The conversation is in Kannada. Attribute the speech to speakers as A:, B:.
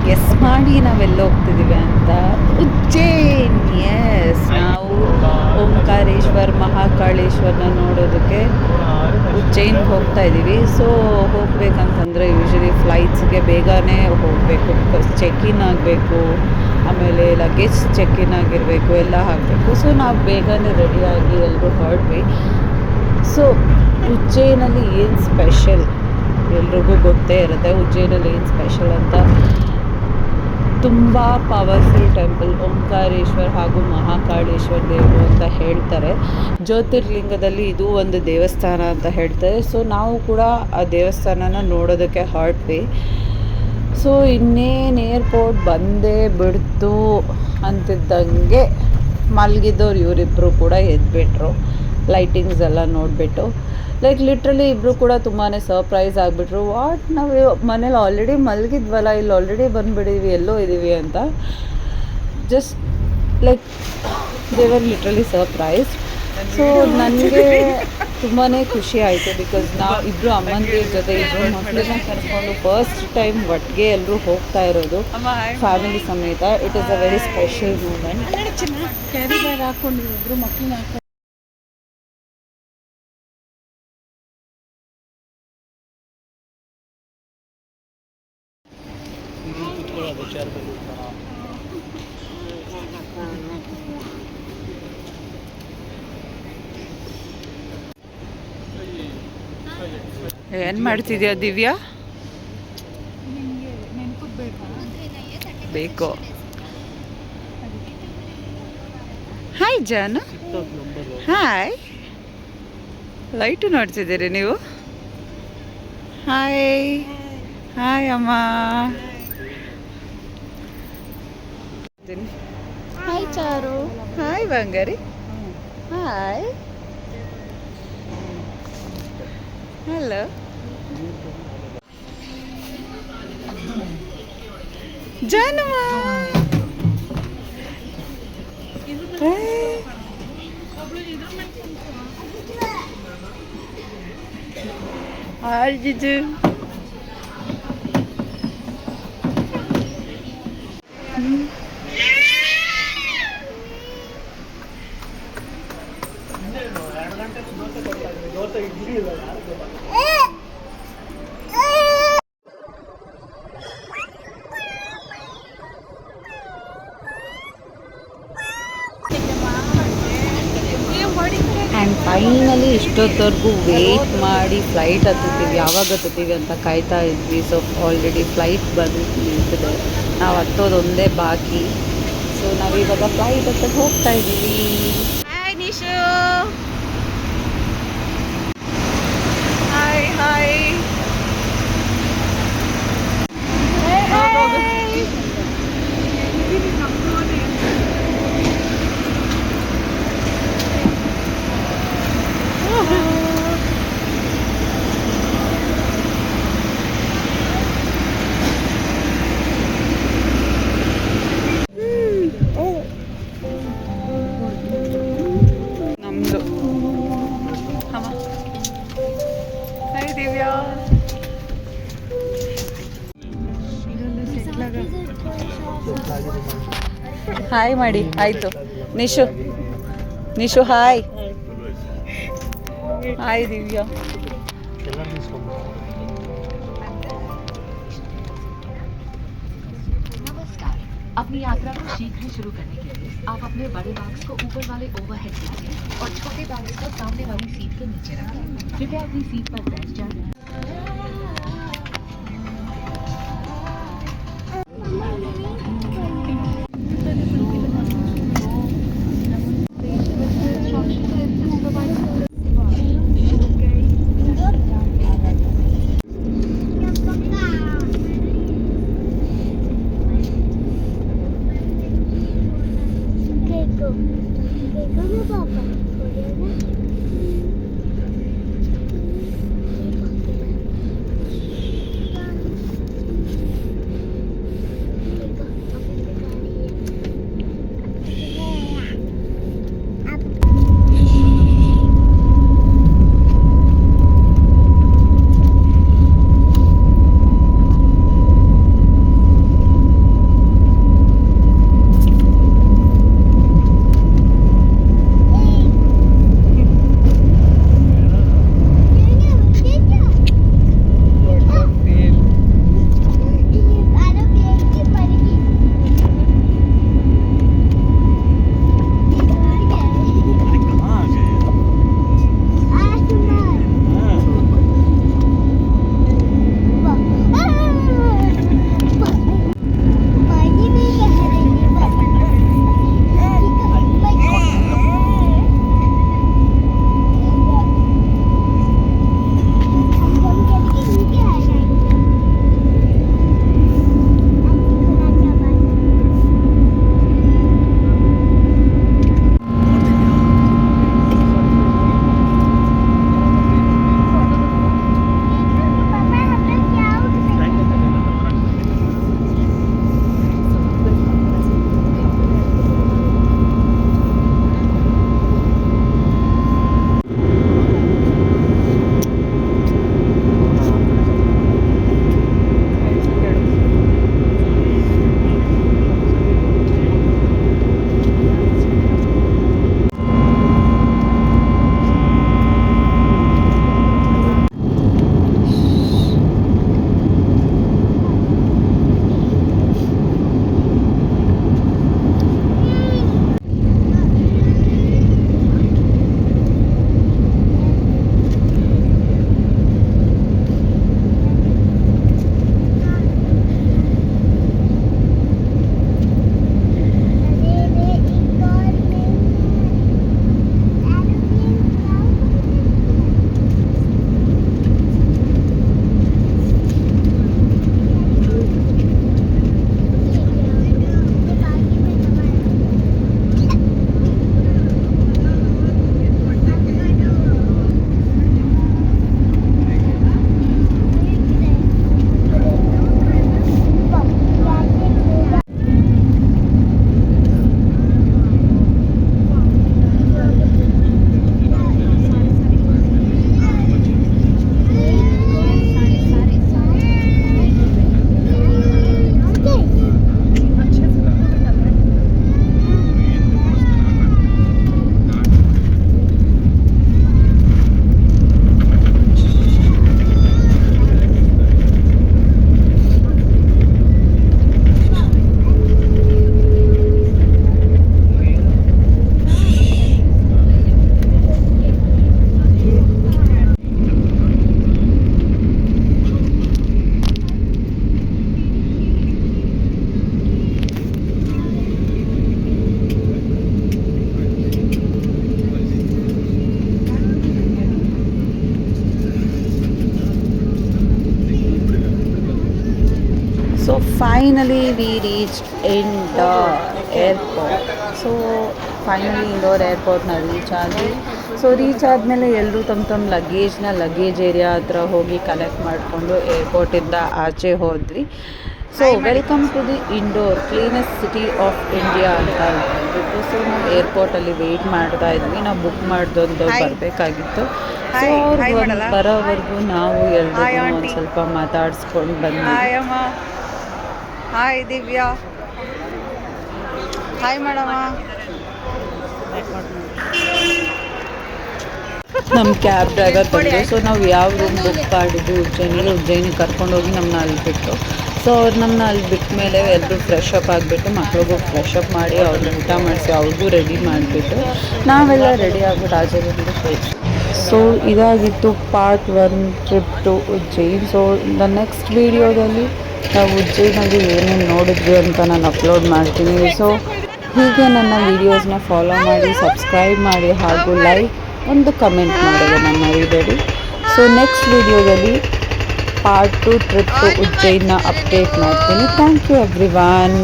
A: ಗೆಸ್ ಮಾಡಿ ನಾವೆಲ್ಲ ಹೋಗ್ತಿದ್ದೀವಿ ಅಂತ. ಉಜ್ಜೈನ್. ಎಸ್, ನಾವು ಓಂಕಾರೇಶ್ವರ್ ಮಹಾಕಾಳೇಶ್ವರನ ನೋಡೋದಕ್ಕೆ ಉಜ್ಜೈನ್ಗೆ ಹೋಗ್ತಾ ಇದ್ದೀವಿ. ಸೊ ಹೋಗ್ಬೇಕಂತಂದರೆ ಯೂಶಲಿ ಫ್ಲೈಟ್ಸ್ಗೆ ಬೇಗನೆ ಹೋಗಬೇಕು, ಬಿಕಾಸ್ ಚೆಕ್-ಇನ್ ಆಗಬೇಕು, ಆಮೇಲೆ ಲಗೇಜ್ ಚೆಕ್-ಇನ್ ಆಗಿರಬೇಕು, ಎಲ್ಲ ಆಗಬೇಕು. ಸೊ ನಾವು ಬೇಗನೆ ರೆಡಿಯಾಗಿ ಎಲ್ಲರೂ ಹೊರಡ್ವಿ. ಸೊ ಉಜ್ಜೈನಲ್ಲಿ ಏನು ಸ್ಪೆಷಲ್ ಎಲ್ರಿಗೂ ಗೊತ್ತೇ ಇರುತ್ತೆ. ಉಜ್ಜೈನಲ್ಲಿ ಏನು ಸ್ಪೆಷಲ್ ಅಂತ, ತುಂಬ ಪವರ್ಫುಲ್ ಟೆಂಪಲ್ ಓಂಕಾರೇಶ್ವರ್ ಹಾಗೂ ಮಹಾಕಾಳೇಶ್ವರ ದೇವರು ಅಂತ ಹೇಳ್ತಾರೆ. ಜ್ಯೋತಿರ್ಲಿಂಗದಲ್ಲಿ ಇದು ಒಂದು ದೇವಸ್ಥಾನ ಅಂತ ಹೇಳ್ತಾರೆ. ಸೊ ನಾವು ಕೂಡ ಆ ದೇವಸ್ಥಾನನ ನೋಡೋದಕ್ಕೆ ಹೊರಟ್ವಿ. ಸೊ ಇನ್ನೇನು ಏರ್ಪೋರ್ಟ್ ಬಂದೇ ಬಿಡ್ತು ಅಂತಿದ್ದಂಗೆ ಮಲಗಿದ್ದವ್ರು ಇವರಿಬ್ಬರು ಕೂಡ ಎದ್ಬಿಟ್ರು, ಲೈಟಿಂಗ್ಸ್ ಎಲ್ಲ ನೋಡಿಬಿಟ್ಟು. ಲೈಕ್ ಲಿಟ್ರಲಿ ಇಬ್ಬರು ಕೂಡ ತುಂಬಾ ಸರ್ಪ್ರೈಸ್ ಆಗಿಬಿಟ್ರು. ವಾಟ್, ನಾವು ಮನೇಲಿ ಆಲ್ರೆಡಿ ಮಲಗಿದ್ವಲ್ಲ, ಇಲ್ಲಿ ಆಲ್ರೆಡಿ ಬಂದುಬಿಟ್ಟಿದ್ವಿ, ಎಲ್ಲೋ ಇದ್ದೀವಿ ಅಂತ. ಜಸ್ಟ್ ಲೈಕ್ ದೇವರ್ ಲಿಟ್ರಲಿ ಸರ್ಪ್ರೈಸ್. ಸೊ ನನಗೆ ತುಂಬಾ ಖುಷಿ ಆಯಿತು, ಬಿಕಾಸ್ ನಾವು ಇಬ್ಬರು ಅಮ್ಮಂದಿರ ಜೊತೆ ಇಬ್ಬರು ಮಕ್ಕಳನ್ನ ಕರ್ಕೊಂಡು ಫಸ್ಟ್ ಟೈಮ್ ಒಟ್ಟಿಗೆ ಎಲ್ಲರೂ ಹೋಗ್ತಾ ಇರೋದು ಫ್ಯಾಮಿಲಿ ಸಮೇತ. It is a very special moment. Carry bag ಹಾಕ್ಕೊಂಡಿದ್ರು ಇಬ್ಬರು ಮಕ್ಕಳನ್ನ. ಏನು ಮಾಡ್ತಿದ್ಯಾ ದಿವ್ಯಾ? ಬೇಕು. ಹಾಯ್ ಜಾನು. ಹಾಯ್. ಲೈಟು ನೋಡ್ತಿದ್ದೀರಿ ನೀವು? ಹಾಯ್. ಹಾಯ್ ಅಮ್ಮ. ಹಾಯ್ ಚಾರು. ಹಾಯ್ ಬಂಗಾರಿ. ಹಾಯ್. ಹಲೋ. ಜಾನಮ್ಮ. ಹಾಯ್ ಜಿಜು. ಆ್ಯಂಡ್ ಫೈನಲಿ ಇಷ್ಟೊತ್ತವರೆಗೂ ವೇಟ್ ಮಾಡಿ ಫ್ಲೈಟ್ ಹತ್ತುತ್ತೀವಿ, ಯಾವಾಗ ಹತ್ತುತ್ತೀವಿ ಅಂತ ಕಾಯ್ತಾ ಇದ್ವಿ. ಸೊ ಆಲ್ರೆಡಿ ಫ್ಲೈಟ್ ಬಂದು ನಿಂತಿದೆ, ನಾವು ಹತ್ತೋದೊಂದೇ ಬಾಕಿ. ಸೊ ನಾವಿವಾಗ ಫ್ಲೈಟ್ ಹತ್ತ ಹೋಗ್ತಾ ಇದ್ದೀವಿ. ಹಾಯ್ ನಿಶು. Hi hi. ನಮ್ದು ಹಾಯ್ ದಿವ್ಯಾ. ಹಾಯ್ ಮಾಡಿ ಆಯಿತು. ನಿಶು ನಿಶು ಹಾಯ್. हाय दिव्या.
B: अपनी यात्रा को शीघ्र शुरू करने के लिए आप अपने बड़े बैग्स को ऊपर वाले ओवरहेड रखें और छोटे बैग्स को सामने वाली सीट के नीचे रखें. कृपया अपनी सीट पर बैठ जाएं.
A: Finally we reached Indore airport. So finally Indore ಏರ್ಪೋರ್ಟ್ನ ರೀಚ್ ಆದ್ವಿ. ಸೊ ರೀಚ್ ಆದಮೇಲೆ ಎಲ್ಲರೂ ತಮ್ಮ ಲಗೇಜ್ನ ಲಗೇಜ್ ಏರಿಯಾ ಹತ್ರ ಹೋಗಿ ಕಲೆಕ್ಟ್ ಮಾಡಿಕೊಂಡು ಏರ್ಪೋರ್ಟಿಂದ ಆಚೆ ಹೋದ್ವಿ. So welcome to the Indore cleanest city of India ಅಂತ ಹೇಳ್ಬಿಟ್ಟು. ಸೊ ನಾವು ಏರ್ಪೋರ್ಟಲ್ಲಿ ವೆಯ್ಟ್ ಮಾಡ್ತಾ ಇದ್ವಿ. ನಾವು ಬುಕ್ ಮಾಡ್ದೊಂದು ಬರಬೇಕಾಗಿತ್ತು. ಸೊ ಅವ್ರು ಬರೋವರೆಗೂ ನಾವು ಎಲ್ಲರೂ ಒಂದು ಸ್ವಲ್ಪ ಮಾತಾಡಿಸ್ಕೊಂಡು ಬಂದ್ವಿ.
C: Hi Divya, hi madam.
A: ನಮ್ಮ ಕ್ಯಾಬ್ ಡ್ರೈವರ್ ಬಂದರು. ಸೊ ನಾವು ಯಾವ ರೂಮ್ ಬುಕ್ ಮಾಡಿದ್ದು ಉಜ್ಜಯಿನಿಗೆ ಕರ್ಕೊಂಡೋಗಿ ನಮ್ಮನ್ನ ಅಲ್ಲಿ ಬಿಟ್ಟು. ಸೊ ಅವ್ರು ನಮ್ಮನ್ನ ಅಲ್ಲಿ ಬಿಟ್ಟ ಮೇಲೆ ಎಲ್ಲರೂ ಫ್ರೆಶ್ ಅಪ್ ಆಗಿಬಿಟ್ಟು ಮಕ್ಳಿಗೂ ಫ್ರೆಶ್ ಅಪ್ ಮಾಡಿ ಅವ್ರನ್ನ ಊಟ ಮಾಡಿಸಿ ಅವ್ರಿಗೂ ರೆಡಿ ಮಾಡಿಬಿಟ್ಟು ನಾವೆಲ್ಲ ರೆಡಿ ಆಗ್ಬಿಟ್ಟು ಆಚೆಗೆ ಹೋಯ್ತು. ಸೊ ಇದಾಗಿತ್ತು part 1 trip to Ujjain. So the next ವೀಡಿಯೋದಲ್ಲಿ ನಾವು ಉಜ್ಜಯಿನಲ್ಲಿ ಏನೇನು ನೋಡಿದ್ವಿ ಅಂತ ನಾನು ಅಪ್ಲೋಡ್ ಮಾಡ್ತೀನಿ. ಸೊ ಹೀಗೆ ನನ್ನ ವೀಡಿಯೋಸ್ನ ಫಾಲೋ ಮಾಡಿ, ಸಬ್ಸ್ಕ್ರೈಬ್ ಮಾಡಿ ಹಾಗೂ ಲೈಕ್ ಒಂದು ಕಮೆಂಟ್ ಮಾಡೋದನ್ನು ಮರಿಬೇಡಿ. ಸೊ ನೆಕ್ಸ್ಟ್ ವೀಡಿಯೋದಲ್ಲಿ ಪಾರ್ಟ್ 2 ಟ್ರಿಪ್ ಟು ಉಜ್ಜಯಿನ್ನ ಅಪ್ಡೇಟ್ ಮಾಡ್ತೀನಿ. Thank you everyone.